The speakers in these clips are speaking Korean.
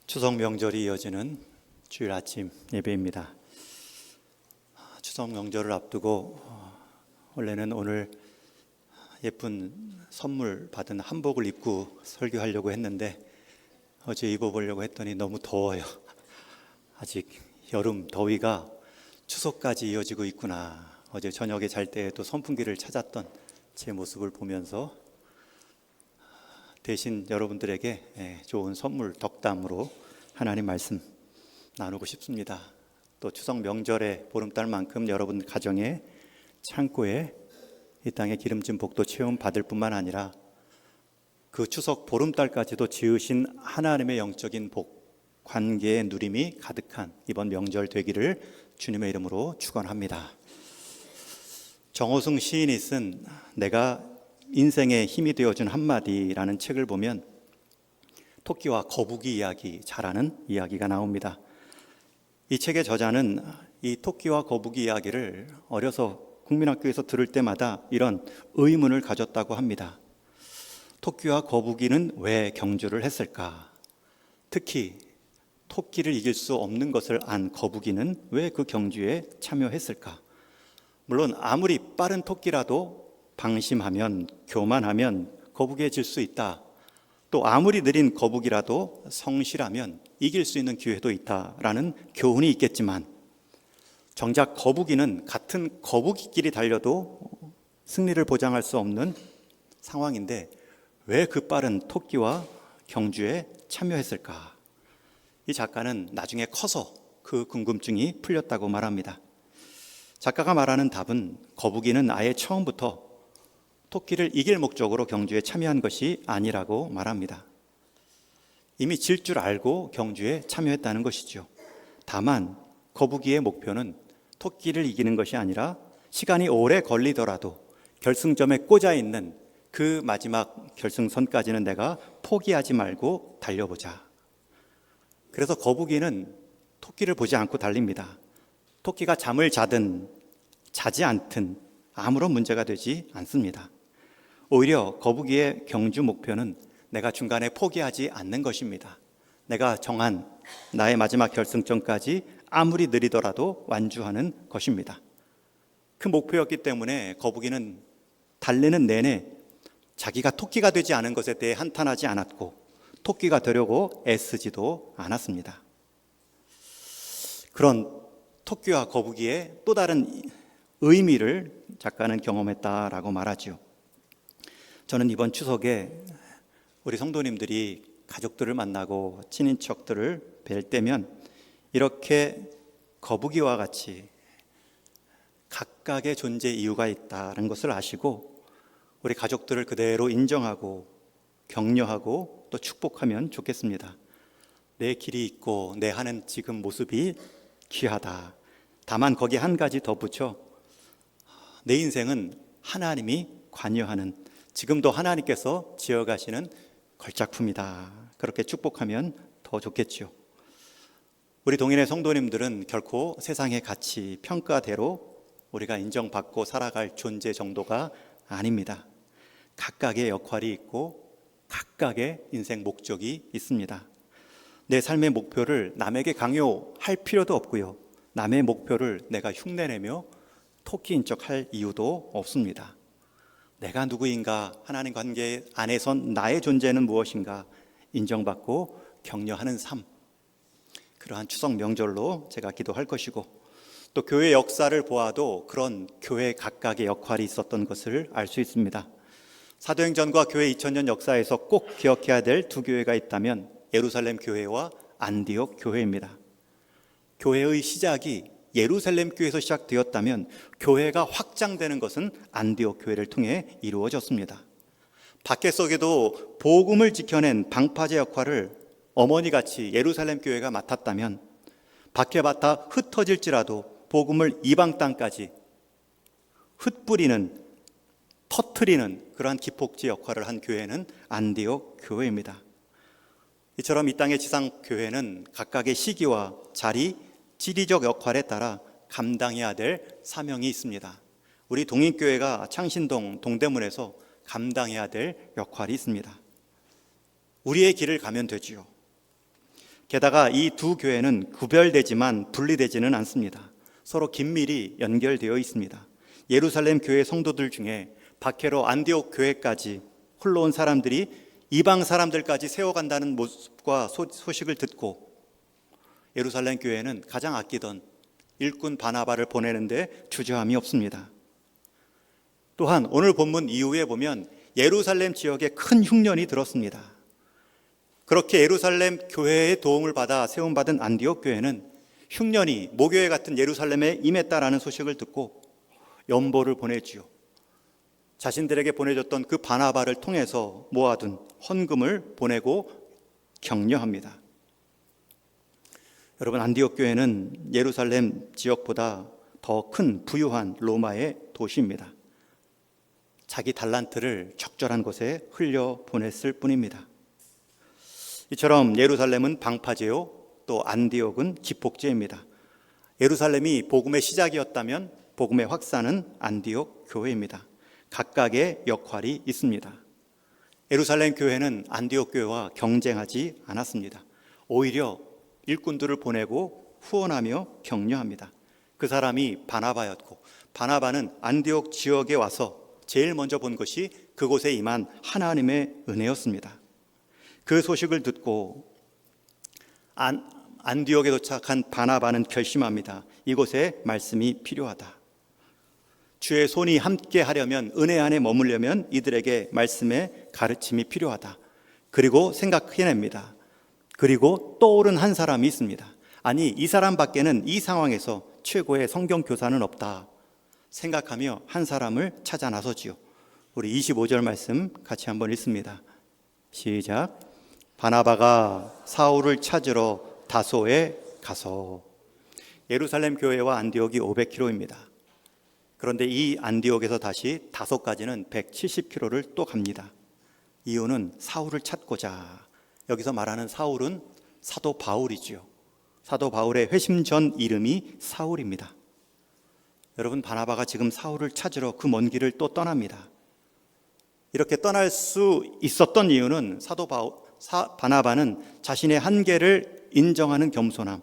추석 명절이 이어지는 주일 아침 예배입니다. 추석 명절을 앞두고 원래는 오늘 예쁜 선물 받은 한복을 입고 설교하려고 했는데 어제 입어보려고 했더니 너무 더워요. 아직 여름 더위가 추석까지 이어지고 있구나. 어제 저녁에 잘 때에도 선풍기를 찾았던 제 모습을 보면서 대신 여러분들에게 좋은 선물 덕담으로 하나님 말씀 나누고 싶습니다. 또 추석 명절의 보름달만큼 여러분 가정에 창고에 이 땅의 기름진 복도 체험 받을 뿐만 아니라 그 추석 보름달까지도 지으신 하나님의 영적인 복, 관계의 누림이 가득한 이번 명절 되기를 주님의 이름으로 축원합니다. 정호승 시인이 쓴 내가 인생의 힘이 되어준 한마디라는 책을 보면 토끼와 거북이 이야기, 잘 아는 이야기가 나옵니다. 이 책의 저자는 이 토끼와 거북이 이야기를 어려서 국민학교에서 들을 때마다 이런 의문을 가졌다고 합니다. 토끼와 거북이는 왜 경주를 했을까? 특히 토끼를 이길 수 없는 것을 안 거북이는 왜 그 경주에 참여했을까? 물론 아무리 빠른 토끼라도 방심하면, 교만하면 거북이에 질 수 있다. 또 아무리 느린 거북이라도 성실하면 이길 수 있는 기회도 있다라는 교훈이 있겠지만 정작 거북이는 같은 거북이끼리 달려도 승리를 보장할 수 없는 상황인데 왜 그 빠른 토끼와 경주에 참여했을까? 이 작가는 나중에 커서 그 궁금증이 풀렸다고 말합니다. 작가가 말하는 답은 거북이는 아예 처음부터 토끼를 이길 목적으로 경주에 참여한 것이 아니라고 말합니다. 이미 질 줄 알고 경주에 참여했다는 것이죠. 다만 거북이의 목표는 토끼를 이기는 것이 아니라 시간이 오래 걸리더라도 결승점에 꽂아 있는 그 마지막 결승선까지는 내가 포기하지 말고 달려보자. 그래서 거북이는 토끼를 보지 않고 달립니다. 토끼가 잠을 자든 자지 않든 아무런 문제가 되지 않습니다. 오히려 거북이의 경주 목표는 내가 중간에 포기하지 않는 것입니다. 내가 정한 나의 마지막 결승점까지 아무리 느리더라도 완주하는 것입니다. 그 목표였기 때문에 거북이는 달리는 내내 자기가 토끼가 되지 않은 것에 대해 한탄하지 않았고 토끼가 되려고 애쓰지도 않았습니다. 그런 토끼와 거북이의 또 다른 의미를 작가는 경험했다라고 말하죠. 저는 이번 추석에 우리 성도님들이 가족들을 만나고 친인척들을 뵐 때면 이렇게 거북이와 같이 각각의 존재 이유가 있다는 것을 아시고 우리 가족들을 그대로 인정하고 격려하고 또 축복하면 좋겠습니다. 내 길이 있고 내 하는 지금 모습이 귀하다. 다만 거기에 한 가지 더 붙여 내 인생은 하나님이 관여하는 지금도 하나님께서 지어가시는 걸작품이다. 그렇게 축복하면 더 좋겠죠. 우리 동인의 성도님들은 결코 세상의 가치, 평가대로 우리가 인정받고 살아갈 존재 정도가 아닙니다. 각각의 역할이 있고 각각의 인생 목적이 있습니다. 내 삶의 목표를 남에게 강요할 필요도 없고요. 남의 목표를 내가 흉내내며 토끼인 척할 이유도 없습니다. 내가 누구인가, 하나님 관계 안에선 나의 존재는 무엇인가 인정받고 격려하는 삶, 그러한 추석 명절로 제가 기도할 것이고 또 교회 역사를 보아도 그런 교회 각각의 역할이 있었던 것을 알 수 있습니다. 사도행전과 교회 2000년 역사에서 꼭 기억해야 될 두 교회가 있다면 예루살렘 교회와 안디옥 교회입니다. 교회의 시작이 예루살렘 교회에서 시작되었다면 교회가 확장되는 것은 안디옥 교회를 통해 이루어졌습니다. 밖에서도 복음을 지켜낸 방파제 역할을 어머니같이 예루살렘 교회가 맡았다면 밖에 맡아 흩어질지라도 복음을 이방 땅까지 흩뿌리는, 터트리는 그러한 기폭제 역할을 한 교회는 안디옥 교회입니다. 이처럼 이 땅의 지상교회는 각각의 시기와 자리, 지리적 역할에 따라 감당해야 될 사명이 있습니다. 우리 동인교회가 창신동 동대문에서 감당해야 될 역할이 있습니다. 우리의 길을 가면 되지요. 게다가 이 두 교회는 구별되지만 분리되지는 않습니다. 서로 긴밀히 연결되어 있습니다. 예루살렘 교회 성도들 중에 박해로 안디옥 교회까지 홀로 온 사람들이 이방 사람들까지 세워간다는 모습과 소식을 듣고 예루살렘 교회는 가장 아끼던 일꾼 바나바를 보내는데 주저함이 없습니다. 또한 오늘 본문 이후에 보면 예루살렘 지역에 큰 흉년이 들었습니다. 그렇게 예루살렘 교회의 도움을 받아 세움받은 안디옥 교회는 흉년이 모교회 같은 예루살렘에 임했다라는 소식을 듣고 연보를 보내지요. 자신들에게 보내줬던 그 바나바를 통해서 모아둔 헌금을 보내고 격려합니다. 여러분, 안디옥 교회는 예루살렘 지역보다 더 큰 부유한 로마의 도시입니다. 자기 달란트를 적절한 곳에 흘려 보냈을 뿐입니다. 이처럼 예루살렘은 방파제요, 또 안디옥은 기폭제입니다. 예루살렘이 복음의 시작이었다면 복음의 확산은 안디옥 교회입니다. 각각의 역할이 있습니다. 예루살렘 교회는 안디옥 교회와 경쟁하지 않았습니다. 오히려 일꾼들을 보내고 후원하며 격려합니다. 그 사람이 바나바였고, 바나바는 안디옥 지역에 와서 제일 먼저 본 것이 그곳에 임한 하나님의 은혜였습니다. 그 소식을 듣고 안디옥에 도착한 바나바는 결심합니다. 이곳에 말씀이 필요하다. 주의 손이 함께 하려면, 은혜 안에 머물려면 이들에게 말씀의 가르침이 필요하다. 그리고 생각해냅니다. 그리고 떠오른 한 사람이 있습니다. 아니, 이 사람밖에는 이 상황에서 최고의 성경 교사는 없다 생각하며 한 사람을 찾아 나서지요. 우리 25절 말씀 같이 한번 읽습니다. 시작. 바나바가 사울을 찾으러 다소에 가서. 예루살렘 교회와 안디옥이 500km입니다. 그런데 이 안디옥에서 다시 다소까지는 170km를 또 갑니다. 이유는 사울을 찾고자. 여기서 말하는 사울은 사도 바울이지요. 사도 바울의 회심 전 이름이 사울입니다. 여러분, 바나바가 지금 사울을 찾으러 그 먼 길을 또 떠납니다. 이렇게 떠날 수 있었던 이유는 바나바는 자신의 한계를 인정하는 겸손함,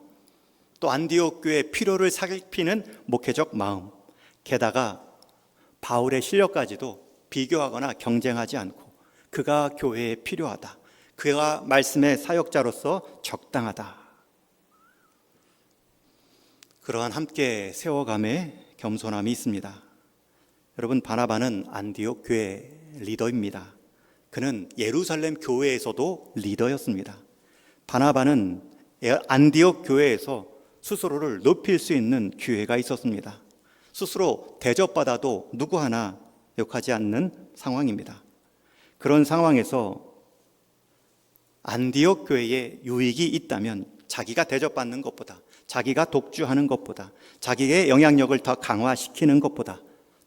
또 안디옥 교회의 필요를 살피는 목회적 마음, 게다가 바울의 실력까지도 비교하거나 경쟁하지 않고 그가 교회에 필요하다, 그가 말씀의 사역자로서 적당하다, 그러한 함께 세워감의 겸손함이 있습니다. 여러분, 바나바는 안디옥 교회 리더입니다. 그는 예루살렘 교회에서도 리더였습니다. 바나바는 안디옥 교회에서 스스로를 높일 수 있는 기회가 있었습니다. 스스로 대접받아도 누구 하나 욕하지 않는 상황입니다. 그런 상황에서 안디옥 교회에 유익이 있다면 자기가 대접받는 것보다, 자기가 독주하는 것보다, 자기의 영향력을 더 강화시키는 것보다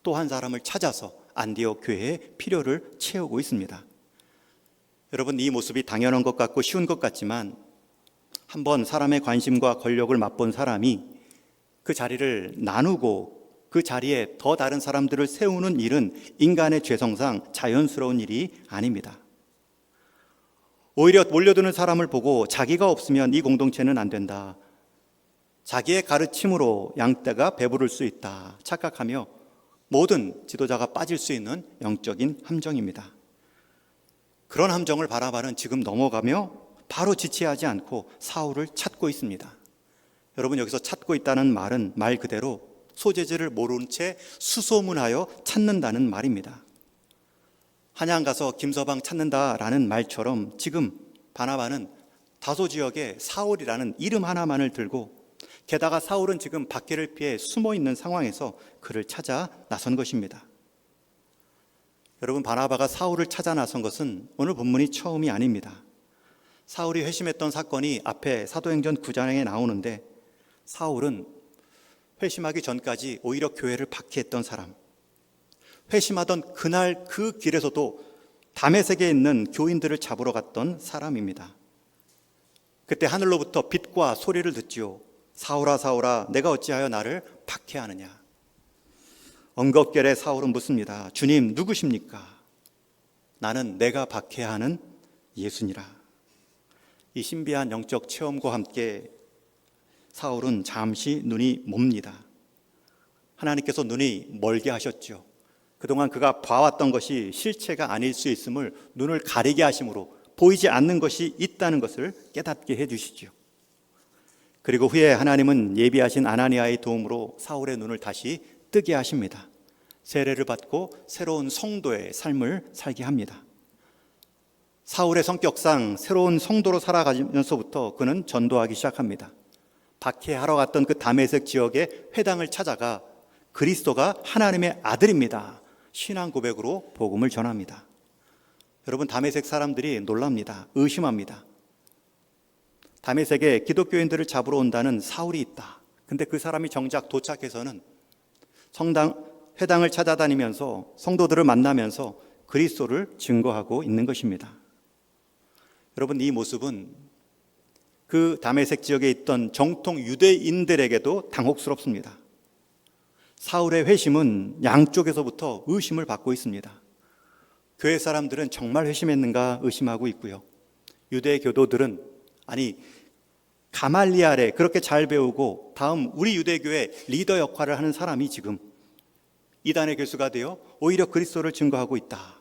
또 한 사람을 찾아서 안디옥 교회의 필요를 채우고 있습니다. 여러분, 이 모습이 당연한 것 같고 쉬운 것 같지만 한번 사람의 관심과 권력을 맛본 사람이 그 자리를 나누고 그 자리에 더 다른 사람들을 세우는 일은 인간의 죄성상 자연스러운 일이 아닙니다. 오히려 몰려드는 사람을 보고 자기가 없으면 이 공동체는 안 된다, 자기의 가르침으로 양떼가 배부를 수 있다 착각하며 모든 지도자가 빠질 수 있는 영적인 함정입니다. 그런 함정을 바나바는 지금 넘어가며 바로 지체하지 않고 사울을 찾고 있습니다. 여러분, 여기서 찾고 있다는 말은 말 그대로 소재지를 모르는 채 수소문하여 찾는다는 말입니다. 한양 가서 김서방 찾는다라는 말처럼 지금 바나바는 다소 지역에 사울이라는 이름 하나만을 들고, 게다가 사울은 지금 박해를 피해 숨어 있는 상황에서 그를 찾아 나선 것입니다. 여러분, 바나바가 사울을 찾아 나선 것은 오늘 본문이 처음이 아닙니다. 사울이 회심했던 사건이 앞에 사도행전 9장에 나오는데, 사울은 회심하기 전까지 오히려 교회를 박해했던 사람, 회심하던 그날 그 길에서도 다메섹에 있는 교인들을 잡으러 갔던 사람입니다. 그때 하늘로부터 빛과 소리를 듣지요. 사울아 사울아, 내가 어찌하여 나를 박해하느냐. 엉겁결에 사울은 묻습니다. 주님, 누구십니까? 나는 내가 박해하는 예수니라. 이 신비한 영적 체험과 함께 사울은 잠시 눈이 멉니다. 하나님께서 눈이 멀게 하셨죠. 그동안 그가 봐왔던 것이 실체가 아닐 수 있음을 눈을 가리게 하심으로 보이지 않는 것이 있다는 것을 깨닫게 해주시죠. 그리고 후에 하나님은 예비하신 아나니아의 도움으로 사울의 눈을 다시 뜨게 하십니다. 세례를 받고 새로운 성도의 삶을 살게 합니다. 사울의 성격상 새로운 성도로 살아가면서부터 그는 전도하기 시작합니다. 박해하러 갔던 그 다메섹 지역의 회당을 찾아가 그리스도가 하나님의 아들입니다, 신앙 고백으로 복음을 전합니다. 여러분, 다메섹 사람들이 놀랍니다. 의심합니다. 다메섹에 기독교인들을 잡으러 온다는 사울이 있다. 근데 그 사람이 정작 도착해서는 회당을 찾아다니면서 성도들을 만나면서 그리스도를 증거하고 있는 것입니다. 여러분, 이 모습은 그 다메섹 지역에 있던 정통 유대인들에게도 당혹스럽습니다. 사울의 회심은 양쪽에서부터 의심을 받고 있습니다. 교회 사람들은 정말 회심했는가 의심하고 있고요. 유대 교도들은 아니 가말리알에 그렇게 잘 배우고 다음 우리 유대교회 리더 역할을 하는 사람이 지금 이단의 교수가 되어 오히려 그리스도를 증거하고 있다.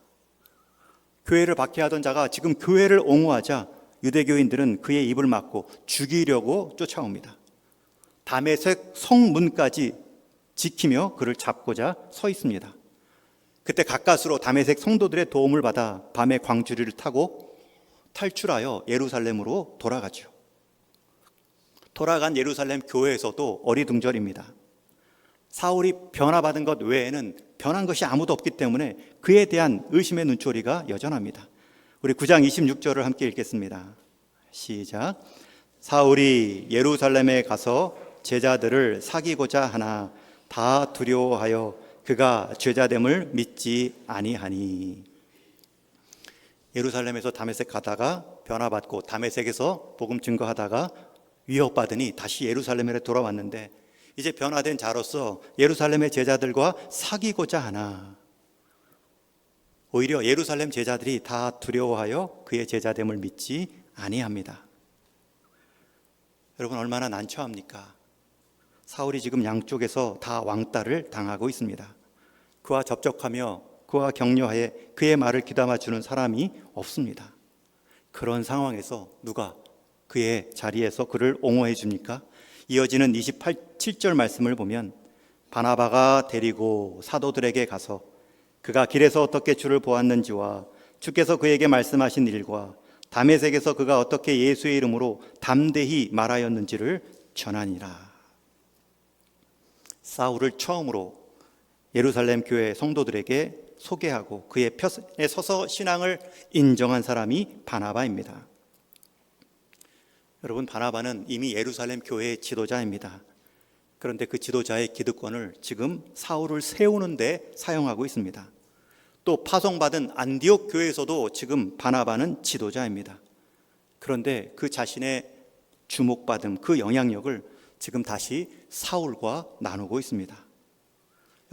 교회를 박해하던 자가 지금 교회를 옹호하자 유대교인들은 그의 입을 막고 죽이려고 쫓아옵니다. 다메섹 성문까지 지키며 그를 잡고자 서 있습니다. 그때 가까스로 다메섹 성도들의 도움을 받아 밤에 광주리를 타고 탈출하여 예루살렘으로 돌아가죠. 돌아간 예루살렘 교회에서도 어리둥절입니다. 사울이 변화받은 것 외에는 변한 것이 아무도 없기 때문에 그에 대한 의심의 눈초리가 여전합니다. 우리 9장 26절을 함께 읽겠습니다. 시작. 사울이 예루살렘에 가서 제자들을 사귀고자 하나 다 두려워하여 그가 죄자됨을 믿지 아니하니. 예루살렘에서 다메섹 가다가 변화받고 다메섹에서 복음 증거하다가 위협받으니 다시 예루살렘에 돌아왔는데 이제 변화된 자로서 예루살렘의 제자들과 사귀고자 하나 오히려 예루살렘 제자들이 다 두려워하여 그의 제자됨을 믿지 아니합니다. 여러분, 얼마나 난처합니까? 사울이 지금 양쪽에서 다 왕따를 당하고 있습니다. 그와 접촉하며 그와 격려하에 그의 말을 귀담아 주는 사람이 없습니다. 그런 상황에서 누가 그의 자리에서 그를 옹호해 줍니까? 이어지는 27절 말씀을 보면 바나바가 데리고 사도들에게 가서 그가 길에서 어떻게 주를 보았는지와 주께서 그에게 말씀하신 일과 다메섹에서 그가 어떻게 예수의 이름으로 담대히 말하였는지를 전하니라. 사울을 처음으로 예루살렘 교회 성도들에게 소개하고 그의 편에 서서 신앙을 인정한 사람이 바나바입니다. 여러분, 바나바는 이미 예루살렘 교회의 지도자입니다. 그런데 그 지도자의 기득권을 지금 사울을 세우는 데 사용하고 있습니다. 또 파송받은 안디옥 교회에서도 지금 바나바는 지도자입니다. 그런데 그 자신의 주목받음, 그 영향력을 지금 다시 사울과 나누고 있습니다.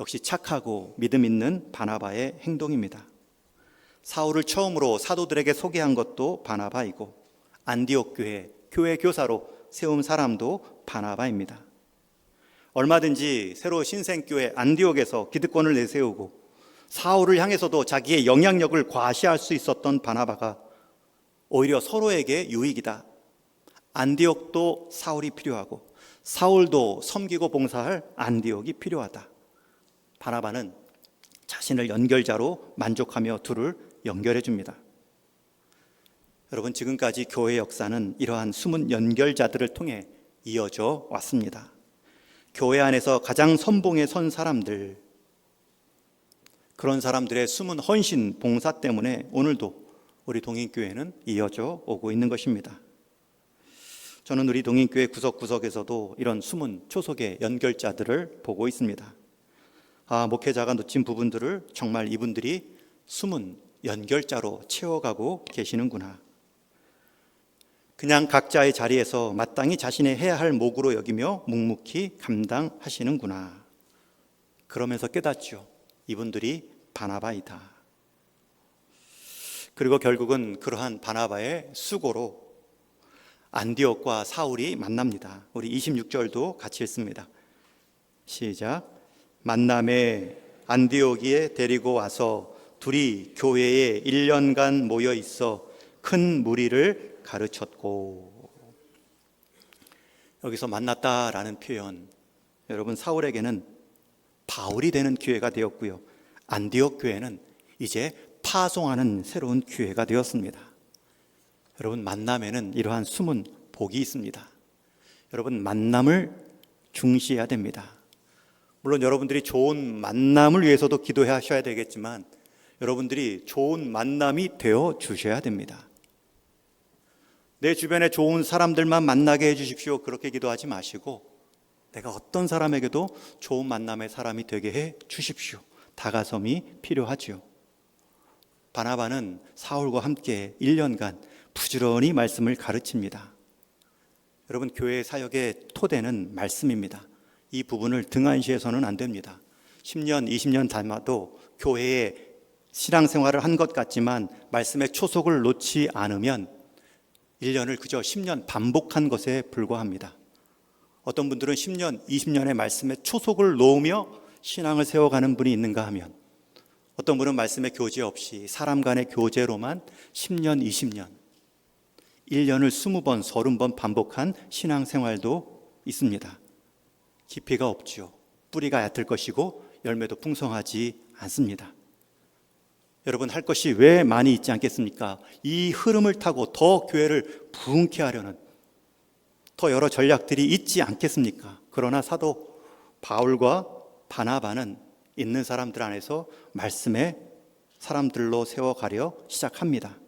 역시 착하고 믿음 있는 바나바의 행동입니다. 사울을 처음으로 사도들에게 소개한 것도 바나바이고 안디옥 교회 교사로 세운 사람도 바나바입니다. 얼마든지 새로 신생교회 안디옥에서 기득권을 내세우고 사울을 향해서도 자기의 영향력을 과시할 수 있었던 바나바가 오히려 서로에게 유익이다. 안디옥도 사울이 필요하고 사울도 섬기고 봉사할 안디옥이 필요하다. 바나바는 자신을 연결자로 만족하며 둘을 연결해 줍니다. 여러분, 지금까지 교회 역사는 이러한 숨은 연결자들을 통해 이어져 왔습니다. 교회 안에서 가장 선봉에 선 사람들, 그런 사람들의 숨은 헌신, 봉사 때문에 오늘도 우리 동인교회는 이어져 오고 있는 것입니다. 저는 우리 동인교회 구석구석에서도 이런 숨은 초석의 연결자들을 보고 있습니다. 목회자가 놓친 부분들을 정말 이분들이 숨은 연결자로 채워가고 계시는구나. 그냥 각자의 자리에서 마땅히 자신의 해야 할 몫으로 여기며 묵묵히 감당하시는구나. 그러면서 깨닫죠. 이분들이 바나바이다. 그리고 결국은 그러한 바나바의 수고로 안디옥과 사울이 만납니다. 우리 26절도 같이 읽습니다. 시작. 만남에 안디옥에 데리고 와서 둘이 교회에 1년간 모여 있어 큰 무리를 가르쳤고. 여기서 만났다라는 표현, 여러분 사울에게는 바울이 되는 기회가 되었고요, 안디옥 교회는 이제 파송하는 새로운 기회가 되었습니다. 여러분, 만남에는 이러한 숨은 복이 있습니다. 여러분, 만남을 중시해야 됩니다. 물론 여러분들이 좋은 만남을 위해서도 기도하셔야 되겠지만 여러분들이 좋은 만남이 되어 주셔야 됩니다. 내 주변에 좋은 사람들만 만나게 해주십시오, 그렇게 기도하지 마시고 내가 어떤 사람에게도 좋은 만남의 사람이 되게 해 주십시오. 다가섬이 필요하지요. 바나바는 사울과 함께 1년간 부지런히 말씀을 가르칩니다. 여러분, 교회 사역의 토대는 말씀입니다. 이 부분을 등한시해서는 안 됩니다. 10년, 20년 닮아도 교회에 신앙생활을 한 것 같지만 말씀의 초석을 놓지 않으면 1년을 그저 10년 반복한 것에 불과합니다. 어떤 분들은 10년, 20년의 말씀의 초석을 놓으며 신앙을 세워가는 분이 있는가 하면, 어떤 분은 말씀의 교제 없이 사람 간의 교제로만 10년, 20년, 1년을 20번, 30번 반복한 신앙생활도 있습니다. 깊이가 없죠. 뿌리가 얕을 것이고 열매도 풍성하지 않습니다. 여러분, 할 것이 왜 많이 있지 않겠습니까? 이 흐름을 타고 더 교회를 부흥케 하려는 더 여러 전략들이 있지 않겠습니까? 그러나 사도 바울과 바나바는 있는 사람들 안에서 말씀의 사람들로 세워가려 시작합니다.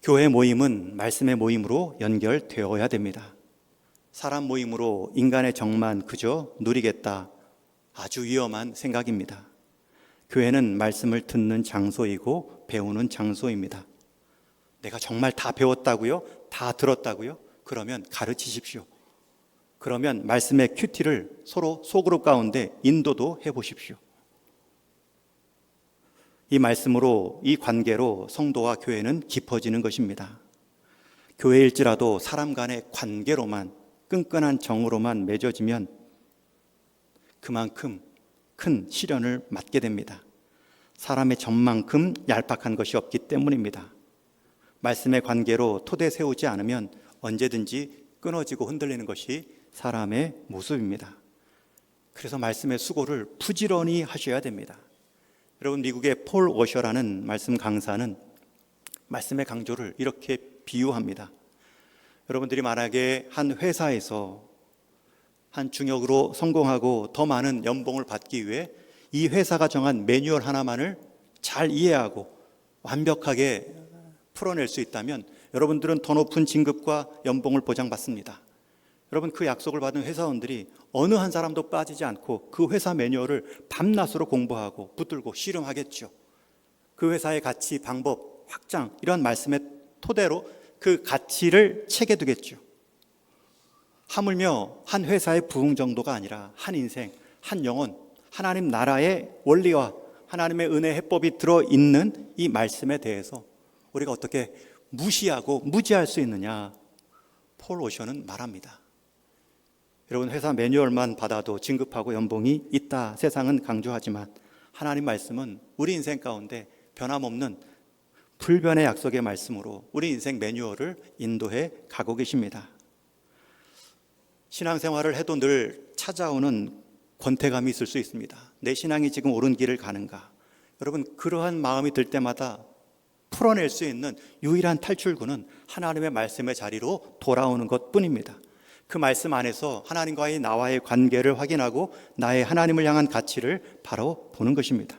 교회 모임은 말씀의 모임으로 연결되어야 됩니다. 사람 모임으로 인간의 정만 그저 누리겠다, 아주 위험한 생각입니다. 교회는 말씀을 듣는 장소이고 배우는 장소입니다. 내가 정말 다 배웠다고요? 다 들었다고요? 그러면 가르치십시오. 그러면 말씀의 큐티를 서로 소그룹 가운데 인도도 해보십시오. 이 말씀으로, 이 관계로 성도와 교회는 깊어지는 것입니다. 교회일지라도 사람 간의 관계로만, 끈끈한 정으로만 맺어지면 그만큼 큰 시련을 맞게 됩니다. 사람의 정만큼 얄팍한 것이 없기 때문입니다. 말씀의 관계로 토대 세우지 않으면 언제든지 끊어지고 흔들리는 것이 사람의 모습입니다. 그래서 말씀의 수고를 부지런히 하셔야 됩니다. 여러분, 미국의 폴 워셔라는 말씀 강사는 말씀의 강조를 이렇게 비유합니다. 여러분들이 만약에 한 회사에서 한 중역으로 성공하고 더 많은 연봉을 받기 위해 이 회사가 정한 매뉴얼 하나만을 잘 이해하고 완벽하게 풀어낼 수 있다면 여러분들은 더 높은 진급과 연봉을 보장받습니다. 여러분, 그 약속을 받은 회사원들이 어느 한 사람도 빠지지 않고 그 회사 매뉴얼을 밤낮으로 공부하고 붙들고 씨름하겠죠. 그 회사의 가치, 방법, 확장, 이런 말씀의 토대로 그 가치를 책에 두겠죠. 하물며 한 회사의 부흥 정도가 아니라 한 인생, 한 영혼, 하나님 나라의 원리와 하나님의 은혜 해법이 들어있는 이 말씀에 대해서 우리가 어떻게 무시하고 무지할 수 있느냐, 폴 오셔는 말합니다. 여러분, 회사 매뉴얼만 받아도 진급하고 연봉이 있다, 세상은 강조하지만 하나님 말씀은 우리 인생 가운데 변함없는 불변의 약속의 말씀으로 우리 인생 매뉴얼을 인도해 가고 계십니다. 신앙생활을 해도 늘 찾아오는 권태감이 있을 수 있습니다. 내 신앙이 지금 옳은 길을 가는가? 여러분, 그러한 마음이 들 때마다 풀어낼 수 있는 유일한 탈출구는 하나님의 말씀의 자리로 돌아오는 것뿐입니다. 그 말씀 안에서 하나님과의 나와의 관계를 확인하고 나의 하나님을 향한 가치를 바로 보는 것입니다.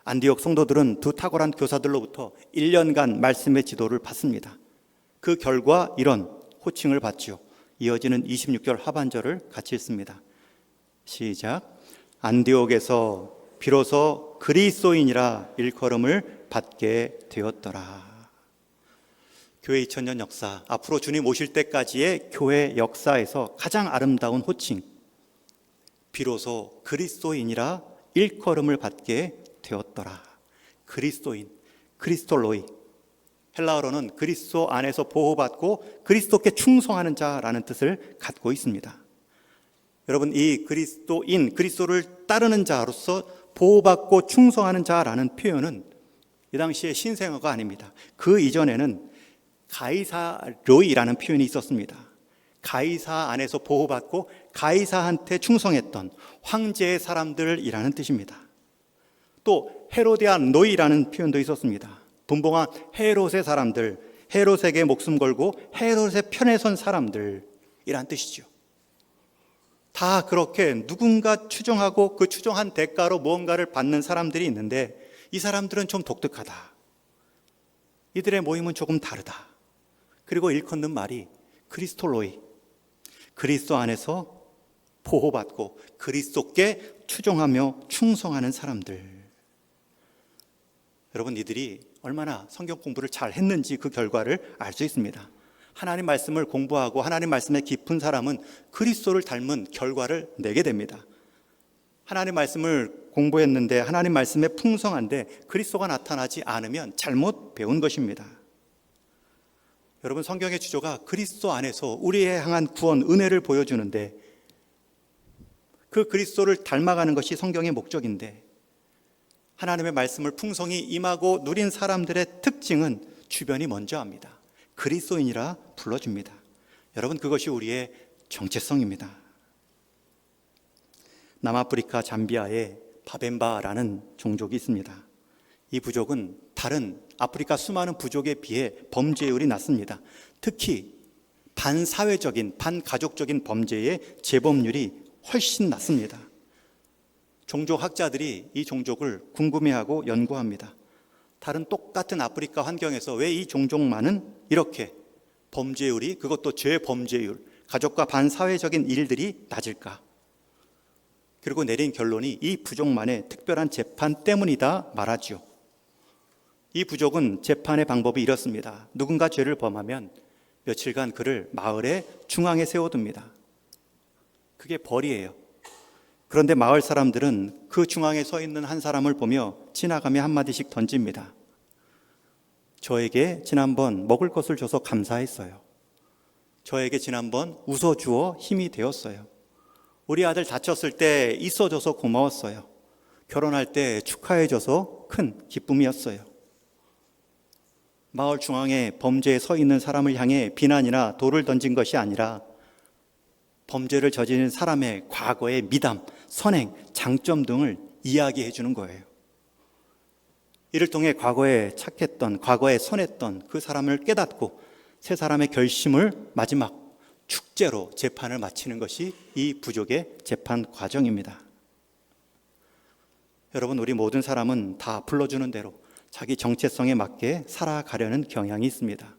안디옥 성도들은 두 탁월한 교사들로부터 1년간 말씀의 지도를 받습니다. 그 결과 이런 호칭을 받죠. 이어지는 26절 하반절을 같이 읽습니다. 시작. 안디옥에서 비로소 그리스도인이라 일컬음을 받게 되었더라. 교회 2000년 역사, 앞으로 주님 오실 때까지의 교회 역사에서 가장 아름다운 호칭, 비로소 그리스도인이라 일컬음을 받게 되었더라. 그리스도인, 크리스톨로이, 헬라어로는 그리스도 안에서 보호받고 그리스도께 충성하는 자라는 뜻을 갖고 있습니다. 여러분, 이 그리스도인, 그리스도를 따르는 자로서 보호받고 충성하는 자라는 표현은 이 당시에 신생어가 아닙니다. 그 이전에는 가이사로이라는 표현이 있었습니다. 가이사 안에서 보호받고 가이사한테 충성했던 황제의 사람들이라는 뜻입니다. 또 헤로디안 노이라는 표현도 있었습니다. 분봉한 헤롯의 사람들, 헤롯에게 목숨 걸고 헤롯의 편에 선 사람들이란 뜻이죠. 다 그렇게 누군가 추종하고 그 추종한 대가로 무언가를 받는 사람들이 있는데 이 사람들은 좀 독특하다. 이들의 모임은 조금 다르다. 그리고 일컫는 말이 그리스톨로이, 그리스도 안에서 보호받고 그리스도께 추종하며 충성하는 사람들. 여러분, 이들이 얼마나 성경 공부를 잘 했는지 그 결과를 알 수 있습니다. 하나님 말씀을 공부하고 하나님 말씀에 깊은 사람은 그리스도를 닮은 결과를 내게 됩니다. 하나님 말씀을 공부했는데 하나님 말씀에 풍성한데 그리스도가 나타나지 않으면 잘못 배운 것입니다. 여러분, 성경의 주조가 그리스도 안에서 우리에 향한 구원, 은혜를 보여주는데 그 그리스도를 닮아가는 것이 성경의 목적인데 하나님의 말씀을 풍성히 임하고 누린 사람들의 특징은 주변이 먼저 합니다. 그리스도인이라 불러줍니다. 여러분, 그것이 우리의 정체성입니다. 남아프리카 잠비아에 바벤바라는 종족이 있습니다. 이 부족은 다른 아프리카 수많은 부족에 비해 범죄율이 낮습니다. 특히 반사회적인, 반가족적인 범죄의 재범률이 훨씬 낮습니다. 종족학자들이 이 종족을 궁금해하고 연구합니다. 다른 똑같은 아프리카 환경에서 왜 이 종족만은 이렇게 범죄율이, 그것도 죄범죄율, 가족과 반사회적인 일들이 낮을까? 그리고 내린 결론이 이 부족만의 특별한 재판 때문이다 말하죠. 이 부족은 재판의 방법이 이렇습니다. 누군가 죄를 범하면 며칠간 그를 마을의 중앙에 세워둡니다. 그게 벌이에요. 그런데 마을 사람들은 그 중앙에 서 있는 한 사람을 보며 지나가며 한마디씩 던집니다. 저에게 지난번 먹을 것을 줘서 감사했어요. 저에게 지난번 웃어주어 힘이 되었어요. 우리 아들 다쳤을 때 있어줘서 고마웠어요. 결혼할 때 축하해줘서 큰 기쁨이었어요. 마을 중앙에 범죄에 서 있는 사람을 향해 비난이나 돌을 던진 것이 아니라 범죄를 저지른 사람의 과거의 미담, 선행, 장점 등을 이야기해 주는 거예요. 이를 통해 과거에 착했던, 과거에 선했던 그 사람을 깨닫고 세 사람의 결심을 마지막 축제로 재판을 마치는 것이 이 부족의 재판 과정입니다. 여러분, 우리 모든 사람은 다 불러주는 대로 자기 정체성에 맞게 살아가려는 경향이 있습니다.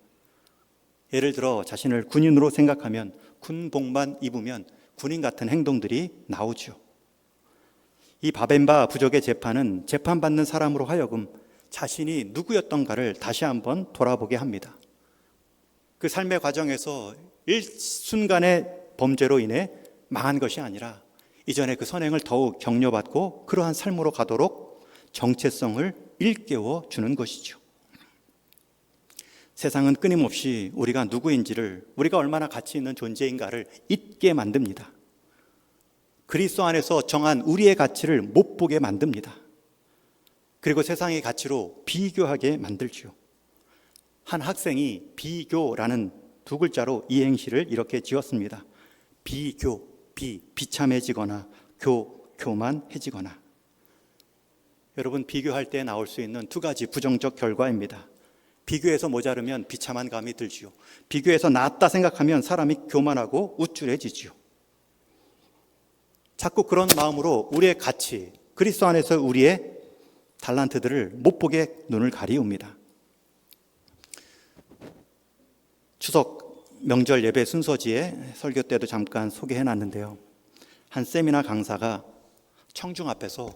예를 들어 자신을 군인으로 생각하면 군복만 입으면 군인 같은 행동들이 나오죠. 이 바벤바 부족의 재판은 재판받는 사람으로 하여금 자신이 누구였던가를 다시 한번 돌아보게 합니다. 그 삶의 과정에서 일순간의 범죄로 인해 망한 것이 아니라 이전에 그 선행을 더욱 격려받고 그러한 삶으로 가도록 정체성을 일깨워 주는 것이죠. 세상은 끊임없이 우리가 누구인지를, 우리가 얼마나 가치 있는 존재인가를 잊게 만듭니다. 그리스도 안에서 정한 우리의 가치를 못 보게 만듭니다. 그리고 세상의 가치로 비교하게 만들죠. 한 학생이 비교라는 두 글자로 이 행시를 이렇게 지었습니다. 비교, 비참해지거나 교만해지거나. 여러분, 비교할 때 나올 수 있는 두 가지 부정적 결과입니다. 비교해서 모자르면 비참한 감이 들지요. 비교해서 낫다 생각하면 사람이 교만하고 우쭐해지지요. 자꾸 그런 마음으로 우리의 가치, 그리스도 안에서 우리의 달란트들을 못 보게 눈을 가리웁니다. 추석 명절 예배 순서지에 설교 때도 잠깐 소개해놨는데요. 한 세미나 강사가 청중 앞에서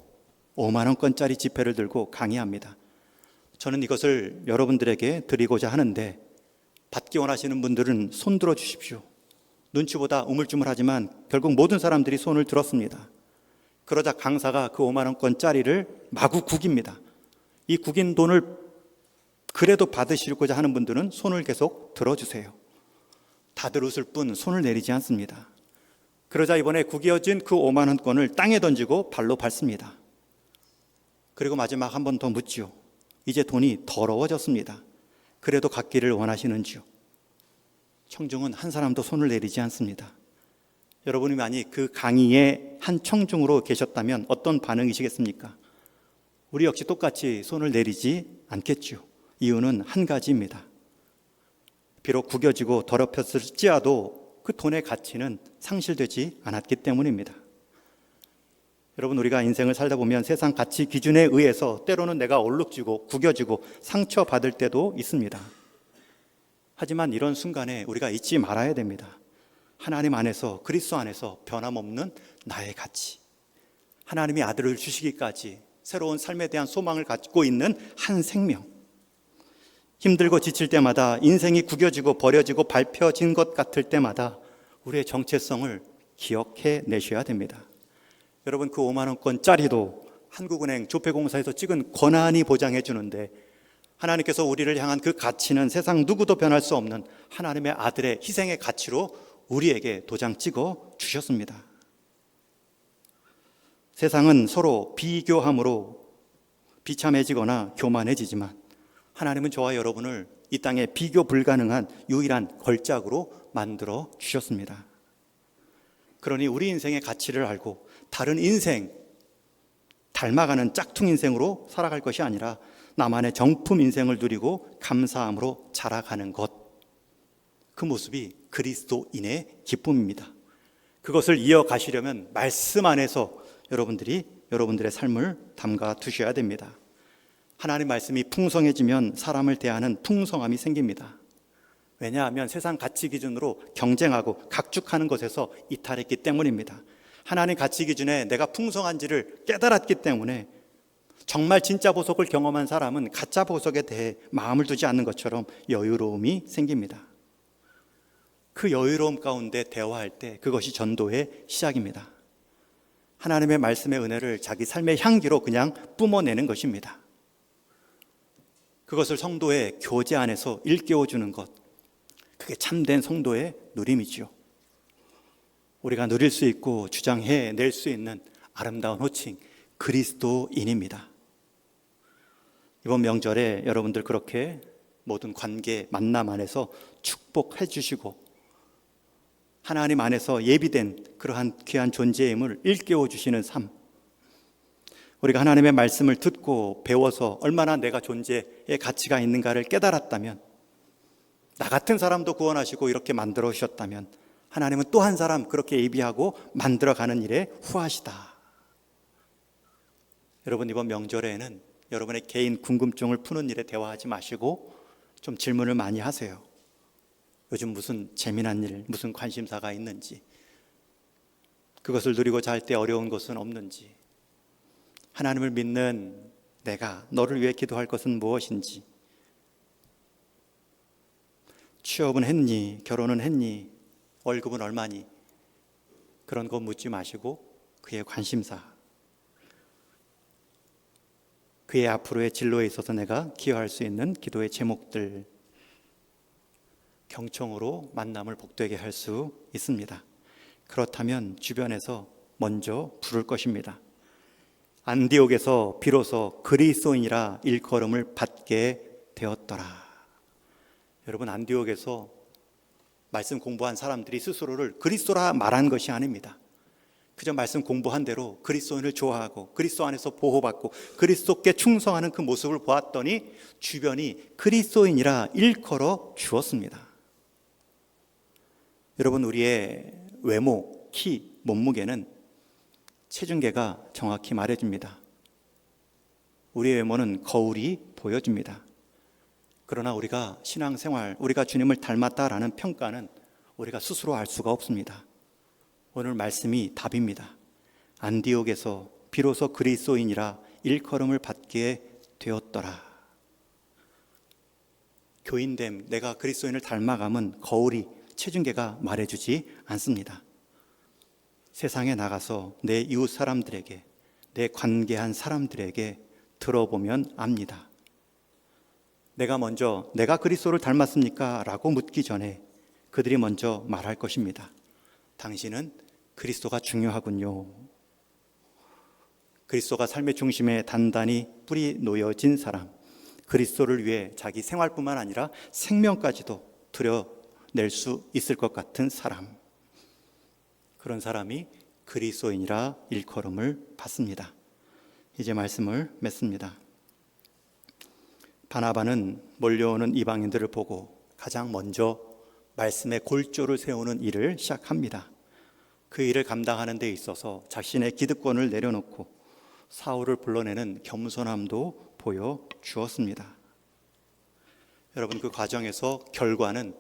5만 원권짜리 지폐를 들고 강의합니다. 저는 이것을 여러분들에게 드리고자 하는데 받기 원하시는 분들은 손 들어 주십시오. 눈치보다 우물쭈물하지만 결국 모든 사람들이 손을 들었습니다. 그러자 강사가 그 5만 원권짜리를 마구 구깁니다. 이 구긴 돈을 그래도 받으시고자 하는 분들은 손을 계속 들어주세요. 다들 웃을 뿐 손을 내리지 않습니다. 그러자 이번에 구겨진 그 5만 원권을 땅에 던지고 발로 밟습니다. 그리고 마지막 한 번 더 묻지요. 이제 돈이 더러워졌습니다. 그래도 갖기를 원하시는지요? 청중은 한 사람도 손을 내리지 않습니다. 여러분이 만약 그 강의에 한 청중으로 계셨다면 어떤 반응이시겠습니까? 우리 역시 똑같이 손을 내리지 않겠죠. 이유는 한 가지입니다. 비록 구겨지고 더럽혔을지라도 그 돈의 가치는 상실되지 않았기 때문입니다. 여러분, 우리가 인생을 살다 보면 세상 가치 기준에 의해서 때로는 내가 얼룩지고 구겨지고 상처받을 때도 있습니다. 하지만 이런 순간에 우리가 잊지 말아야 됩니다. 하나님 안에서, 그리스도 안에서 변함없는 나의 가치, 하나님이 아들을 주시기까지 새로운 삶에 대한 소망을 갖고 있는 한 생명, 힘들고 지칠 때마다, 인생이 구겨지고 버려지고 밟혀진 것 같을 때마다 우리의 정체성을 기억해 내셔야 됩니다. 여러분, 그 5만 원권짜리도 한국은행 조폐공사에서 찍은 권한이 보장해 주는데, 하나님께서 우리를 향한 그 가치는 세상 누구도 변할 수 없는 하나님의 아들의 희생의 가치로 우리에게 도장 찍어 주셨습니다. 세상은 서로 비교함으로 비참해지거나 교만해지지만 하나님은 저와 여러분을 이 땅에 비교 불가능한 유일한 걸작으로 만들어 주셨습니다. 그러니 우리 인생의 가치를 알고 다른 인생, 닮아가는 짝퉁 인생으로 살아갈 것이 아니라 나만의 정품 인생을 누리고 감사함으로 자라가는 것, 그 모습이 그리스도인의 기쁨입니다. 그것을 이어가시려면 말씀 안에서 여러분들이 여러분들의 삶을 담가 두셔야 됩니다. 하나님 말씀이 풍성해지면 사람을 대하는 풍성함이 생깁니다. 왜냐하면 세상 가치 기준으로 경쟁하고 각축하는 것에서 이탈했기 때문입니다. 하나님 가치 기준에 내가 풍성한지를 깨달았기 때문에 정말 진짜 보석을 경험한 사람은 가짜 보석에 대해 마음을 두지 않는 것처럼 여유로움이 생깁니다. 그 여유로움 가운데 대화할 때 그것이 전도의 시작입니다. 하나님의 말씀의 은혜를 자기 삶의 향기로 그냥 뿜어내는 것입니다. 그것을 성도의 교제 안에서 일깨워주는 것, 그게 참된 성도의 누림이지요. 우리가 누릴 수 있고 주장해낼 수 있는 아름다운 호칭, 그리스도인입니다. 이번 명절에 여러분들 그렇게 모든 관계, 만남 안에서 축복해 주시고 하나님 안에서 예비된 그러한 귀한 존재임을 일깨워 주시는 삶, 우리가 하나님의 말씀을 듣고 배워서 얼마나 내가 존재의 가치가 있는가를 깨달았다면, 나 같은 사람도 구원하시고 이렇게 만들어 주셨다면 하나님은 또 한 사람 그렇게 예비하고 만들어가는 일에 후하시다. 여러분, 이번 명절에는 여러분의 개인 궁금증을 푸는 일에 대화하지 마시고 좀 질문을 많이 하세요. 요즘 무슨 재미난 일, 무슨 관심사가 있는지, 그것을 누리고자 할 때 어려운 것은 없는지, 하나님을 믿는 내가 너를 위해 기도할 것은 무엇인지, 취업은 했니? 결혼은 했니? 월급은 얼마니? 그런 거 묻지 마시고 그의 관심사, 그의 앞으로의 진로에 있어서 내가 기여할 수 있는 기도의 제목들, 경청으로 만남을 복되게 할 수 있습니다. 그렇다면 주변에서 먼저 부를 것입니다. 안디옥에서 비로소 그리스도인이라 일컬음을 받게 되었더라. 여러분, 안디옥에서 말씀 공부한 사람들이 스스로를 그리스도라 말한 것이 아닙니다. 그저 말씀 공부한 대로 그리스도인을 좋아하고 그리스도 안에서 보호받고 그리스도께 충성하는 그 모습을 보았더니 주변이 그리스도인이라 일컬어 주었습니다. 여러분, 우리의 외모, 키, 몸무게는 체중계가 정확히 말해줍니다. 우리의 외모는 거울이 보여줍니다. 그러나 우리가 신앙생활, 우리가 주님을 닮았다라는 평가는 우리가 스스로 알 수가 없습니다. 오늘 말씀이 답입니다. 안디옥에서 비로소 그리스도인이라 일컬음을 받게 되었더라. 교인됨, 내가 그리스도인을 닮아감은 거울이, 체중계가 말해주지 않습니다. 세상에 나가서 내 이웃 사람들에게, 내 관계한 사람들에게 들어보면 압니다. 내가 그리스도를 닮았습니까? 라고 묻기 전에 그들이 먼저 말할 것입니다. 당신은 그리스도가 중요하군요. 그리스도가 삶의 중심에 단단히 뿌리 놓여진 사람, 그리스도를 위해 자기 생활뿐만 아니라 생명까지도 드려낼 수 있을 것 같은 사람, 그런 사람이 그리스도인이라 일컬음을 받습니다. 이제 말씀을 맺습니다. 바나바는 몰려오는 이방인들을 보고 가장 먼저 말씀의 골조를 세우는 일을 시작합니다. 그 일을 감당하는 데 있어서 자신의 기득권을 내려놓고 사울을 불러내는 겸손함도 보여주었습니다. 여러분, 그 과정에서 결과는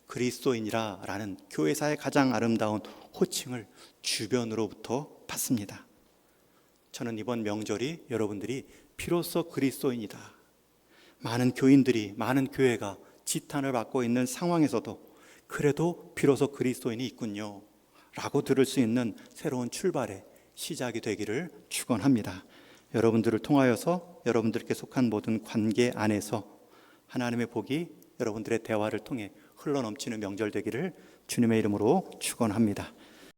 그리스도인이라 라는 교회사의 가장 아름다운 호칭을 주변으로부터 받습니다. 저는 이번 명절이 여러분들이 비로소 그리스도인이다, 많은 교인들이, 많은 교회가 지탄을 받고 있는 상황에서도 그래도 비로소 그리스도인이 있군요 라고 들을 수 있는 새로운 출발의 시작이 되기를 축원합니다. 여러분들을 통하여서 여러분들께 속한 모든 관계 안에서 하나님의 복이 여러분들의 대화를 통해 흘러넘치는 명절 되기를 주님의 이름으로 축원합니다.